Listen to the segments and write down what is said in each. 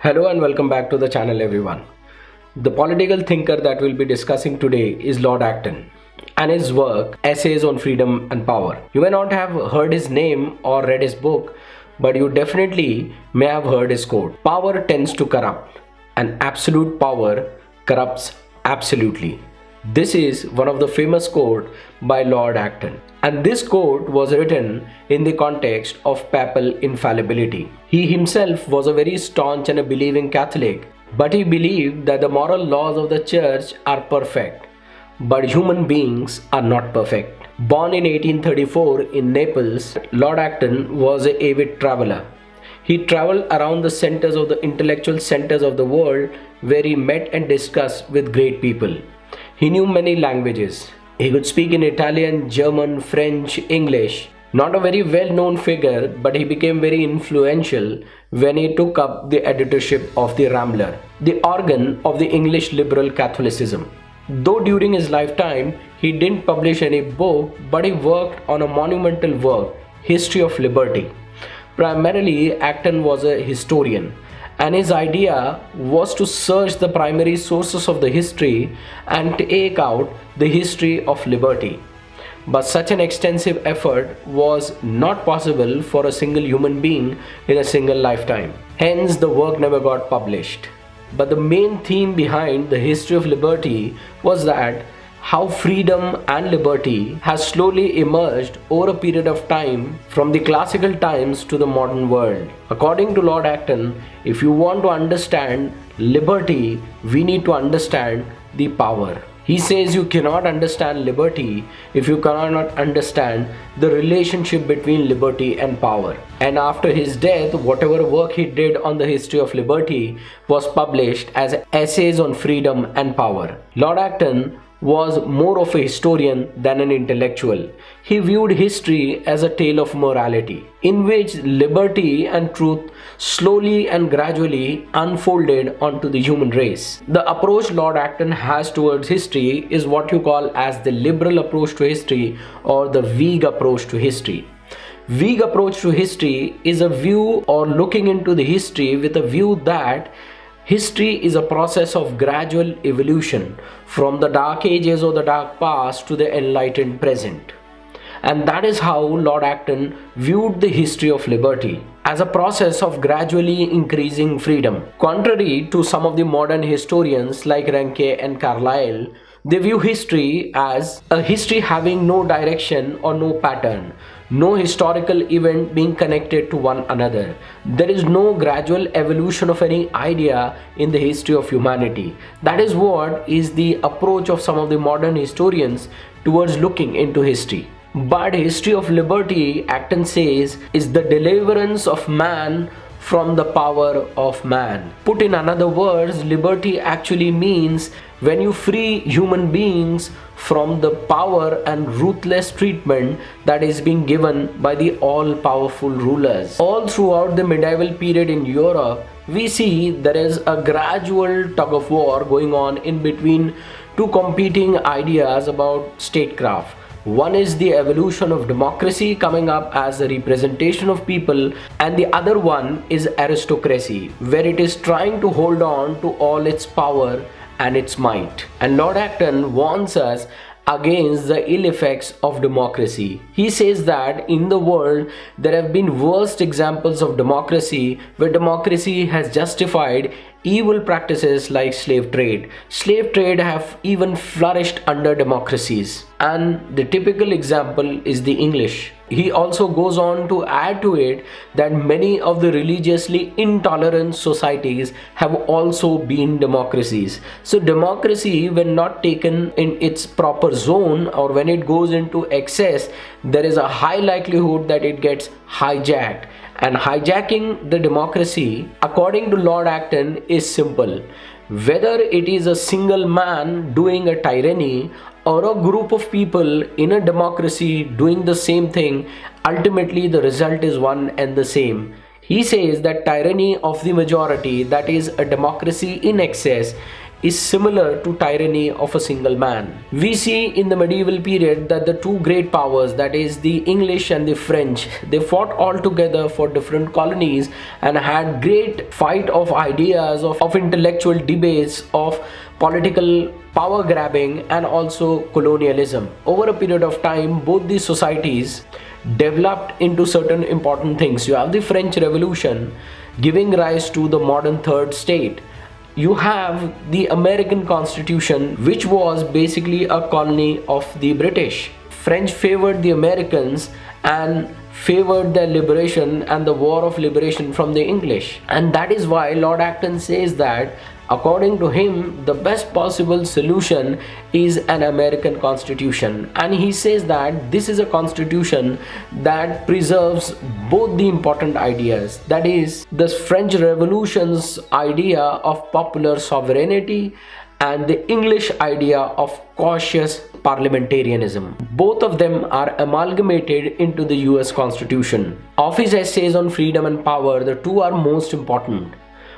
Hello and welcome back to the channel everyone. The political thinker that we'll be discussing today is Lord Acton and his work Essays on Freedom and Power. You may not have heard his name or read his book, but you definitely may have heard his quote. Power tends to corrupt and absolute power corrupts absolutely. This is one of the famous quotes by Lord Acton. And this quote was written in the context of papal infallibility. He himself was a very staunch and a believing Catholic, but he believed that the moral laws of the church are perfect, but human beings are not perfect. Born in 1834 in Naples, Lord Acton was an avid traveler. He traveled around the centers of the intellectual centers of the world where he met and discussed with great people. He knew many languages. He could speak in Italian, German, French, English. Not a very well-known figure, but he became very influential when he took up the editorship of the Rambler, the organ of the English liberal Catholicism. Though during his lifetime, he didn't publish any book, but he worked on a monumental work, History of Liberty. Primarily, Acton was a historian, and his idea was to search the primary sources of the history and take out the history of liberty. But such an extensive effort was not possible for a single human being in a single lifetime. Hence, the work never got published. But the main theme behind the history of liberty was that how freedom and liberty has slowly emerged over a period of time from the classical times to the modern world. According to Lord Acton, if you want to understand liberty, we need to understand the power. He says you cannot understand liberty if you cannot understand the relationship between liberty and power. And after his death, whatever work he did on the history of liberty was published as Essays on Freedom and Power. Lord Acton was more of a historian than an intellectual. He viewed history as a tale of morality, in which liberty and truth slowly and gradually unfolded onto the human race. The approach Lord Acton has towards history is what you call as the liberal approach to history or the Whig approach to history. Whig approach to history is a view or looking into the history with a view that history is a process of gradual evolution from the dark ages or the dark past to the enlightened present. And that is how Lord Acton viewed the history of liberty, as a process of gradually increasing freedom. Contrary to some of the modern historians like Ranke and Carlyle, they view history as a history having no direction or no pattern, no historical event being connected to one another. There is no gradual evolution of any idea in the history of humanity. That is what is the approach of some of the modern historians towards looking into history. But history of liberty, Acton says, is the deliverance of man from the power of man. Put in another words, liberty actually means when you free human beings from the power and ruthless treatment that is being given by the all-powerful rulers. All throughout the medieval period in Europe, we see there is a gradual tug of war going on in between two competing ideas about statecraft. One is the evolution of democracy coming up as a representation of people, and the other one is aristocracy, where it is trying to hold on to all its power and its might. And Lord Acton warns us against the ill effects of democracy. He says that in the world there have been worst examples of democracy where democracy has justified evil practices like slave trade. Slave trade have even flourished under democracies, and the typical example is the English. He also goes on to add to it that many of the religiously intolerant societies have also been democracies. So democracy, when not taken in its proper zone or when it goes into excess, there is a high likelihood that it gets hijacked. And hijacking the democracy, according to Lord Acton, is simple. Whether it is a single man doing a tyranny or a group of people in a democracy doing the same thing, ultimately the result is one and the same. He says that tyranny of the majority, that is a democracy in excess, is similar to tyranny of a single man. We see in the medieval period that the two great powers, that is the English and the French, they fought all together for different colonies and had great fight of ideas, of intellectual debates, of political power grabbing and also colonialism. Over a period of time, both these societies developed into certain important things. You have the French Revolution giving rise to the modern third state. You have the American Constitution, which was basically a colony of the British. French favored the Americans and favored their liberation and the war of liberation from the English. And that is why Lord Acton says that according to him, the best possible solution is an American Constitution. And he says that this is a constitution that preserves both the important ideas, that is, the French Revolution's idea of popular sovereignty and the English idea of cautious parliamentarianism. Both of them are amalgamated into the US Constitution. Of his essays on freedom and power, the two are most important.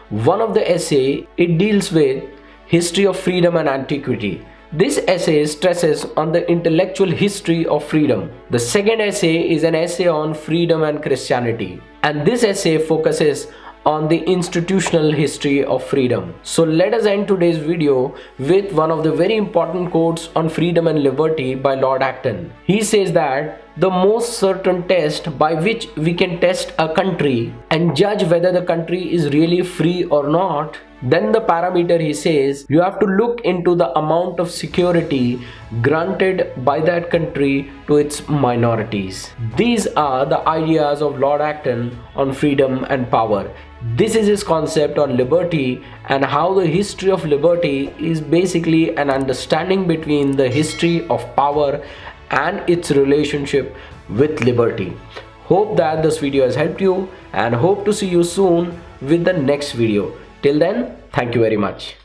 One of the essay, it deals with history of freedom and antiquity. This essay stresses on the intellectual history of freedom. The second essay is an essay on freedom and Christianity. And this essay focuses on the institutional history of freedom. So let us end today's video with one of the very important quotes on freedom and liberty by Lord Acton. He says that the most certain test by which we can test a country and judge whether the country is really free or not, then the parameter, he says, you have to look into the amount of security granted by that country to its minorities. These are the ideas of Lord Acton on freedom and power. This is his concept on liberty, and how the history of liberty is basically an understanding between the history of power and its relationship with liberty. Hope that this video has helped you, and hope to see you soon with the next video. Till then, thank you very much.